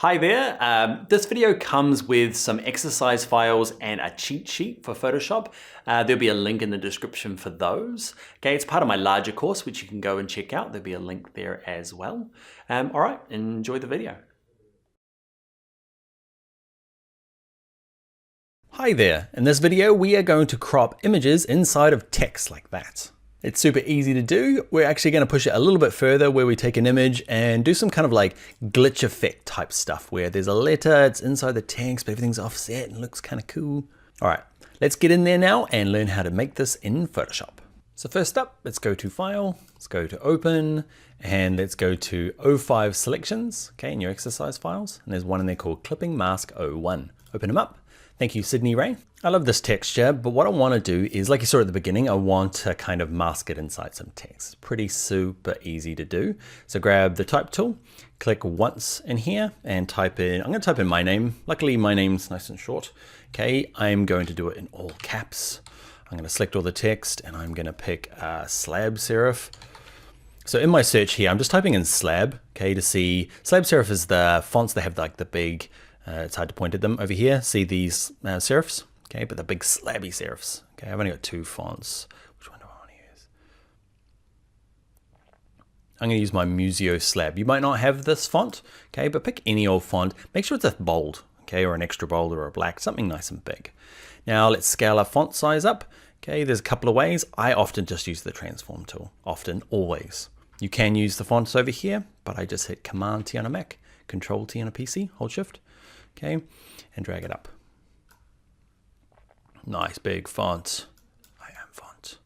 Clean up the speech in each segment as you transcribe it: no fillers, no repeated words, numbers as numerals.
Hi there, this video comes with some exercise files and a cheat sheet for Photoshop. There'll be a link in the description for those. Okay, it's part of my larger course, which you can go and check out. There'll be a link there as well. All right, enjoy the video. Hi there, in this video we are going to crop images inside of text like that. It's super easy to do. We're actually going to push it a little bit further where we take an image and do some kind of like glitch effect type stuff where there's a letter, it's inside the text, but everything's offset and looks kind of cool. All right, let's get in there now and learn how to make this in Photoshop. So first up, let's go to File, let's go to Open, and let's go to O5 Selections, okay, in your exercise files. And there's one in there called Clipping Mask 01. Open them up. Thank you, Sydney Ray. I love this texture, but what I want to do is, like you saw at the beginning, I want to kind of mask it inside some text. It's pretty super easy to do. So grab the type tool, click once in here and type in, I'm going to type in my name. Luckily my name's nice and short. Okay, I'm going to do it in all caps. I'm going to select all the text and I'm going to pick slab serif. So in my search here, I'm just typing in slab, okay, to see, slab serif is the fonts that have like the big, it's hard to point at them over here. See these serifs? Okay, but the big slabby serifs. Okay, I've only got two fonts. Which one do I want to use? I'm going to use my Museo slab. You might not have this font, okay, but pick any old font. Make sure it's a bold, okay, or an extra bold or a black, something nice and big. Now let's scale our font size up. Okay, there's a couple of ways. I often just use the transform tool. Often, always. You can use the fonts over here, but I just hit Command T on a Mac, Control T on a PC, hold Shift. Okay, and drag it up. Nice big font. I am font.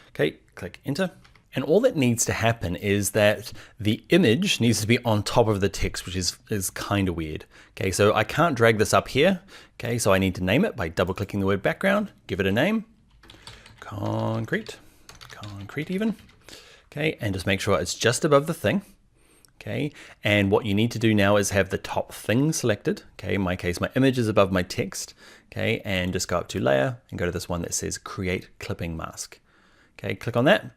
Okay, click enter. And all that needs to happen is that the image needs to be on top of the text, which is kind of weird. Okay, so I can't drag this up here. Okay, so I need to name it by double clicking the word background, give it a name. Concrete even. Okay, and just make sure it's just above the thing. Okay, and what you need to do now is have the top thing selected. Okay, in my case, my image is above my text. Okay, and just go up to Layer and go to this one that says Create Clipping Mask. Okay, click on that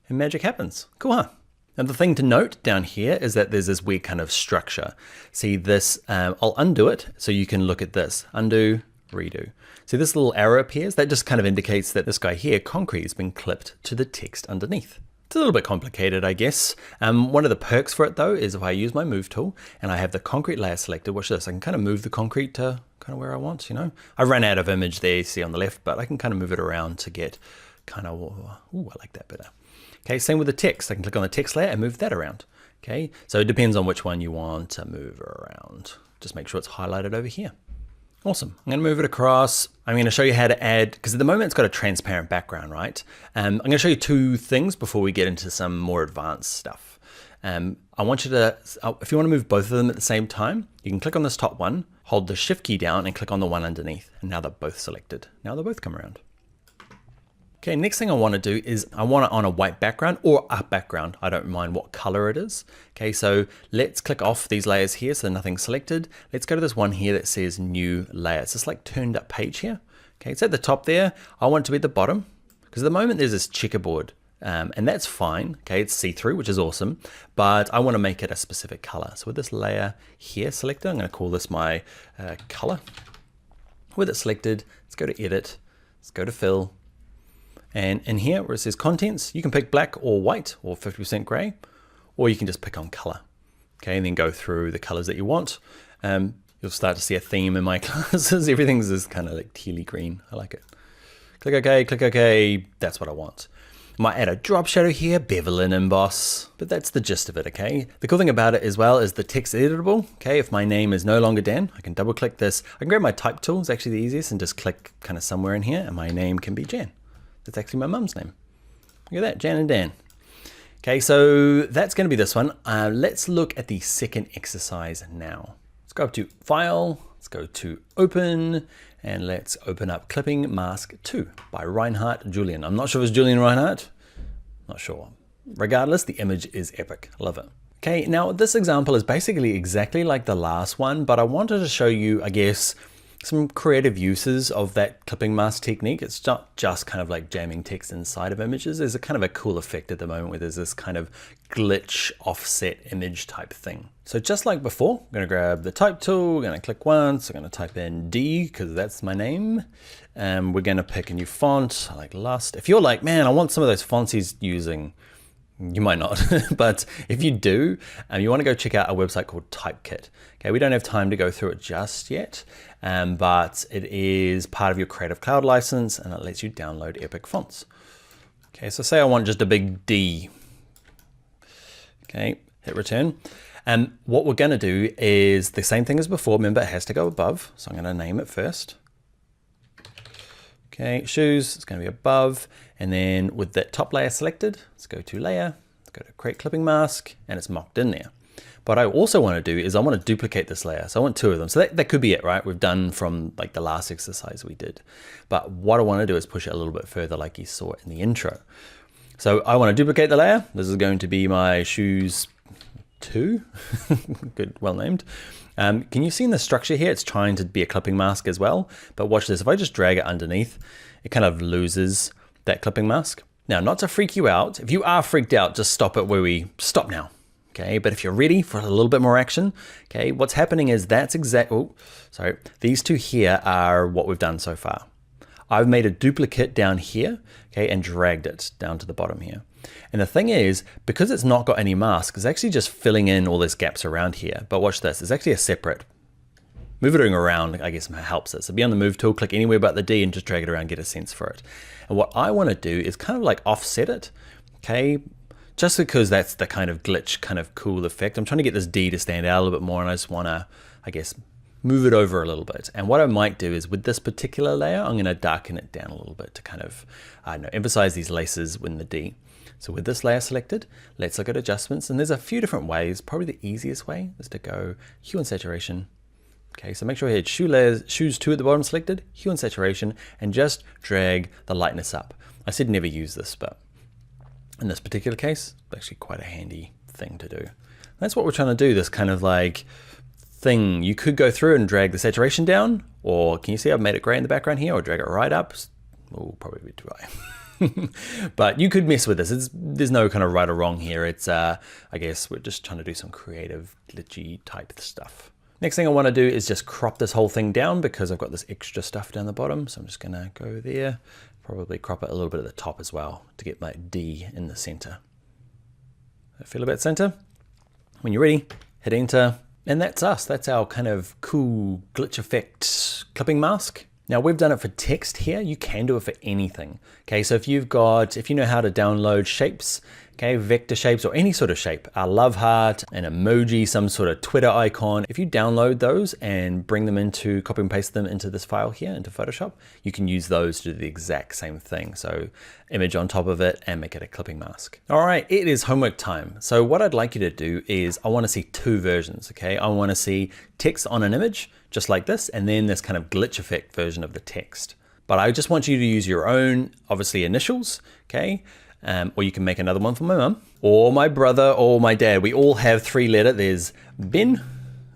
and magic happens. Cool, huh? Now the thing to note down here is that there's this weird kind of structure. See this, I'll undo it so you can look at this. Undo, redo. See this little arrow appears? That just kind of indicates that this guy here, concrete, has been clipped to the text underneath. It's a little bit complicated, I guess. One of the perks for it though is if I use my move tool and I have the concrete layer selected, watch this, I can kind of move the concrete to kind of where I want, you know. I ran out of image there, you see on the left, but I can kind of move it around to get kind of, ooh, I like that better. Okay, same with the text. I can click on the text layer and move that around. Okay, so it depends on which one you want to move around. Just make sure it's highlighted over here. Awesome. I'm going to move it across. I'm going to show you how to add, because at the moment it's got a transparent background, right? I'm going to show you two things before we get into some more advanced stuff. I want you to, if you want to move both of them at the same time, you can click on this top one, hold the Shift key down and click on the one underneath. And now they're both selected. Now they'll both come around. Okay, next thing I want to do is I want it on a white background or a background. I don't mind what color it is. Okay, so let's click off these layers here so nothing's selected. Let's go to this one here that says new layer. It's this like turned up page here. Okay, it's at the top there. I want it to be at the bottom because at the moment there's this checkerboard and that's fine. Okay, it's see-through, which is awesome, but I want to make it a specific color. So with this layer here selected, I'm going to call this my color. With it selected, let's go to edit, let's go to fill. And in here where it says contents, you can pick black or white or 50% gray, or you can just pick on color. Okay, and then go through the colors that you want. You'll start to see a theme in my classes. Everything's just kind of like tealy green. I like it. Click OK, that's what I want. I might add a drop shadow here, bevel and emboss, but that's the gist of it, okay? The cool thing about it as well is the text editable. Okay, if my name is no longer Dan, I can double click this. I can grab my type tool, it's actually the easiest, and just click kind of somewhere in here, and my name can be Jan. That's actually my mum's name. Look at that, Jan and Dan. Okay, so that's going to be this one. Let's look at the second exercise now. Let's go up to File, let's go to Open, and let's open up Clipping Mask 2 by Reinhard Julian. I'm not sure if it's Julian Reinhardt, not sure. Regardless, the image is epic, love it. Okay, now this example is basically exactly like the last one, but I wanted to show you, I guess, some creative uses of that clipping mask technique. It's not just kind of like jamming text inside of images. There's a kind of a cool effect at the moment where there's this kind of glitch offset image type thing. So just like before, I'm gonna grab the type tool, we're gonna click once, I'm gonna type in D because that's my name. And we're gonna pick a new font, I like Lust. If you're like, man, I want some of those fonts he's using, you might not, but if you do, you want to go check out a website called Typekit. Okay, we don't have time to go through it just yet, but it is part of your Creative Cloud license and it lets you download epic fonts. Okay, so say I want just a big D. Okay, hit return. And what we're going to do is the same thing as before. Remember, it has to go above, so I'm going to name it first. Okay, shoes, it's going to be above, and then with that top layer selected, let's go to layer, let's go to create clipping mask, and it's mocked in there. What I also want to do is I want to duplicate this layer, so I want two of them. So that could be it, right? We've done from like the last exercise we did. But what I want to do is push it a little bit further like you saw in the intro. So I want to duplicate the layer. This is going to be my shoes 2, good, well named. Can you see in the structure here, it's trying to be a clipping mask as well, but watch this, if I just drag it underneath, it kind of loses that clipping mask. Now, not to freak you out, if you are freaked out, just stop it where we stop now, okay? But if you're ready for a little bit more action, okay, what's happening is these two here are what we've done so far. I've made a duplicate down here, okay, and dragged it down to the bottom here. And the thing is, because it's not got any mask, it's actually just filling in all these gaps around here. But watch this, it's actually a separate. Moving it around, I guess, helps it. So be on the move tool, click anywhere but the D and just drag it around, get a sense for it. And what I want to do is kind of like offset it, okay? Just because that's the kind of glitch, kind of cool effect. I'm trying to get this D to stand out a little bit more, and I just want to, I guess, move it over a little bit. And what I might do is with this particular layer, I'm going to darken it down a little bit to kind of, I don't know, emphasize these laces in the D. So with this layer selected, let's look at adjustments. And there's a few different ways. Probably the easiest way is to go hue and saturation. Okay, so make sure you had shoes 2 at the bottom selected, hue and saturation, and just drag the lightness up. I said never use this, but in this particular case, it's actually quite a handy thing to do. That's what we're trying to do, this kind of like thing. You could go through and drag the saturation down, or can you see I've made it gray in the background here, or drag it right up. Oh, probably a bit too high. But you could mess with this. There's no kind of right or wrong here. It's, I guess we're just trying to do some creative, glitchy type stuff. Next thing I want to do is just crop this whole thing down because I've got this extra stuff down the bottom. So I'm just going to go there, probably crop it a little bit at the top as well to get my D in the center. Feel about center. When you're ready, hit enter. And that's us. That's our kind of cool glitch effect clipping mask. Now we've done it for text here. You can do it for anything. Okay, so if you know how to download shapes, okay, vector shapes or any sort of shape, a love heart, an emoji, some sort of Twitter icon, if you download those and bring them into, copy and paste them into this file here, into Photoshop, you can use those to do the exact same thing. So image on top of it and make it a clipping mask. All right, it is homework time. So what I'd like you to do is I want to see 2 versions, okay? I want to see text on an image, just like this, and then this kind of glitch effect version of the text. But I just want you to use your own, obviously, initials, okay? Or you can make another one for my mum, or my brother, or my dad. We all have 3-letter. There's Ben,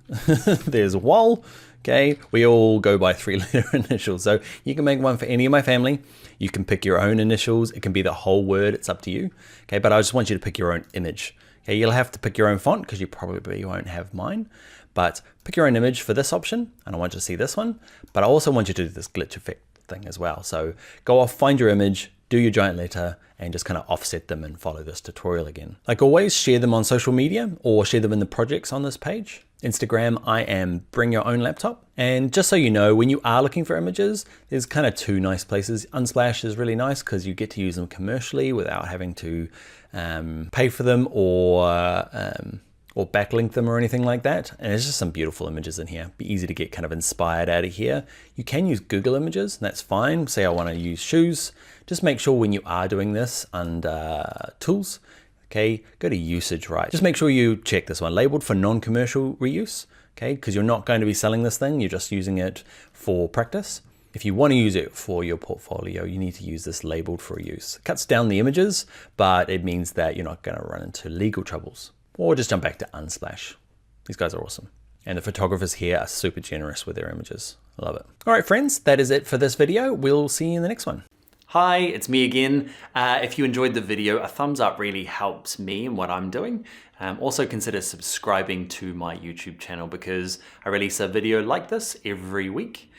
there's Wal, okay? We all go by 3-letter initials. So you can make one for any of my family. You can pick your own initials. It can be the whole word. It's up to you, okay? But I just want you to pick your own image. Okay, you'll have to pick your own font because you probably won't have mine. But pick your own image for this option, and I want you to see this one. But I also want you to do this glitch effect thing as well. So go off, find your image, do your giant letter, and just kind of offset them and follow this tutorial again. Like always, share them on social media or share them in the projects on this page. Instagram, I am Bring Your Own Laptop. And just so you know, when you are looking for images, there's kind of 2 nice places. Unsplash is really nice because you get to use them commercially without having to pay for them or backlink them or anything like that. And there's just some beautiful images in here. Be easy to get kind of inspired out of here. You can use Google Images, and that's fine. Say I want to use shoes. Just make sure when you are doing this under tools, okay, go to usage right. Just make sure you check this one, labeled for non-commercial reuse, okay, because you're not going to be selling this thing. You're just using it for practice. If you want to use it for your portfolio, you need to use this labeled for use. It cuts down the images, but it means that you're not going to run into legal troubles. Or just jump back to Unsplash. These guys are awesome. And the photographers here are super generous with their images. I love it. All right, friends, that is it for this video. We'll see you in the next one. Hi, it's me again. If you enjoyed the video, a thumbs up really helps me in what I'm doing. Also consider subscribing to my YouTube channel because I release a video like this every week.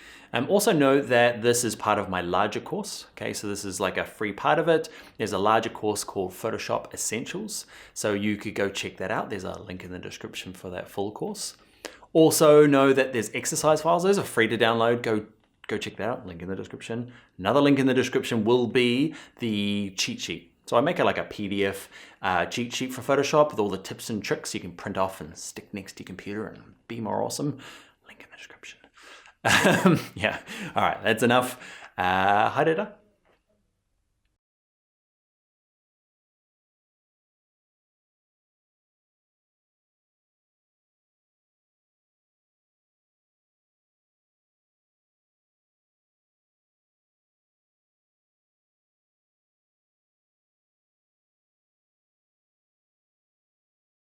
Also know that this is part of my larger course. Okay, so this is like a free part of it. There's a larger course called Photoshop Essentials. So you could go check that out. There's a link in the description for that full course. Also know that there's exercise files. Those are free to download. Go check that out, link in the description. Another link in the description will be the cheat sheet. So I make it like a PDF cheat sheet for Photoshop with all the tips and tricks you can print off and stick next to your computer and be more awesome. Link in the description. Yeah, all right, that's enough. Haere rā.